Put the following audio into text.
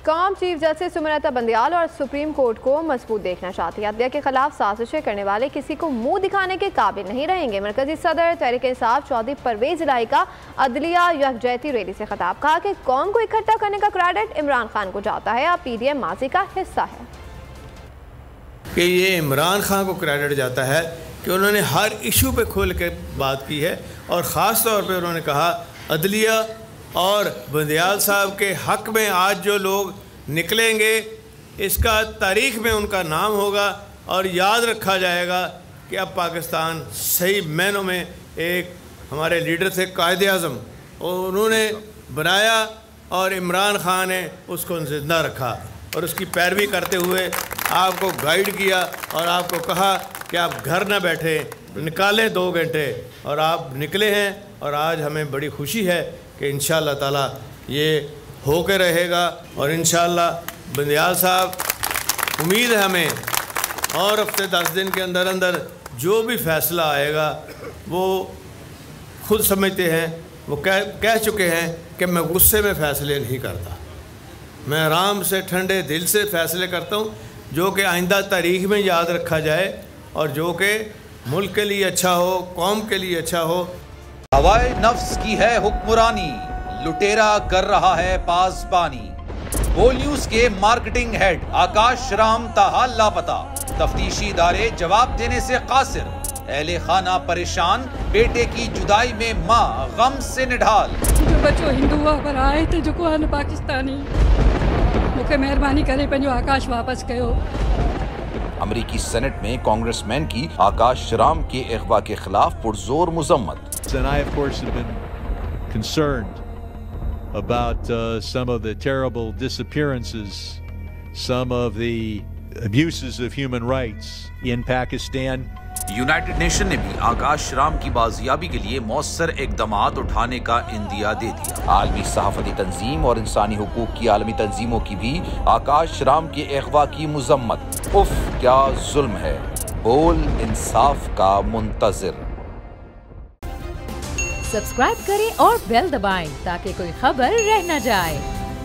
कौम chief justice सुमनता Bandial और supreme court को मजबूत देखना चाहती है। अदलिया के खिलाफ साजिशें करने वाले किसी को मुंह दिखाने के काबिल नहीं रहेंगे। मरकजी सदर तहरीक इंसाफ चौधरी परवेज इलाही का अदलिया यकजहती रैली से खिताब, कहा कि कौम को इकट्ठा करने का क्रेडिट इमरान खान को जाता है, अब पीडीएम माजी का हिस्सा है। कि ये इमरान खान को क्रेडिट जाता है कि उन्होंने हर इशू पे खोल के बात की है और ख़ास तौर पे उन्होंने कहा अदलिया और बंदियाल साहब के हक़ में आज जो लोग निकलेंगे इसका तारीख़ में उनका नाम होगा और याद रखा जाएगा कि अब पाकिस्तान सही मायनों में एक हमारे लीडर थे कायदे आज़म और उन्होंने बनाया और इमरान खान ने उसको ज़िंदा रखा और उसकी पैरवी करते हुए आपको गाइड किया और आपको कहा कि आप घर ना बैठे, निकालें 2 घंटे और आप निकले हैं। और आज हमें बड़ी खुशी है कि इंशाअल्लाह ताला ये हो के रहेगा और इंशाअल्लाह बंदियाल साहब उम्मीद है हमें और हफ्ते 10 दिन के अंदर अंदर जो भी फ़ैसला आएगा वो खुद समझते हैं, वो कह चुके हैं कि मैं गुस्से में फ़ैसले नहीं करता, मैं आराम से ठंडे दिल से फ़ैसले करता हूँ जो कि आइंदा तारीख़ में याद रखा जाए और जो कि मुल्क के लिए अच्छा हो, कौम के लिए अच्छा हो। हवाए नफ्स की है हुक्मरानी, लुटेरा कर रहा है पासबानी। बोल न्यूज के मार्केटिंग हेड आकाश राम ताहा लापता, तफ्तीशी इदारे जवाब देने से कासिर, अहले खाना परेशान, बेटे की जुदाई में माँ गम से निढाल। जो बच्चो हिंदू पर आए थे जो को पाकिस्तानी, मुझे मेहरबानी करे पंहिंजो आकाश वापस कयो। अमेरिकी सेनेट में कांग्रेसमैन की आकाश राम के अगवा के खिलाफ पुरजोर मुजम्मत। And I, of course, have been concerned about some of the terrible disappearances, some of the abuses of human rights in Pakistan. United nation ने भी आकाश राम की बाजियाबी के लिए मौसर इकदामात उठाने का इंदिया दे दिया। आलमी सहाफती तंजीम और इंसानी हुकूक की आलमी तंजीमों की भी आकाश राम के अगवा की मुजम्मत। उफ क्या जुल्म है, बोल इंसाफ का मुंतजिर। सब्सक्राइब करें और बेल दबाएं ताकि कोई खबर रह न जाए।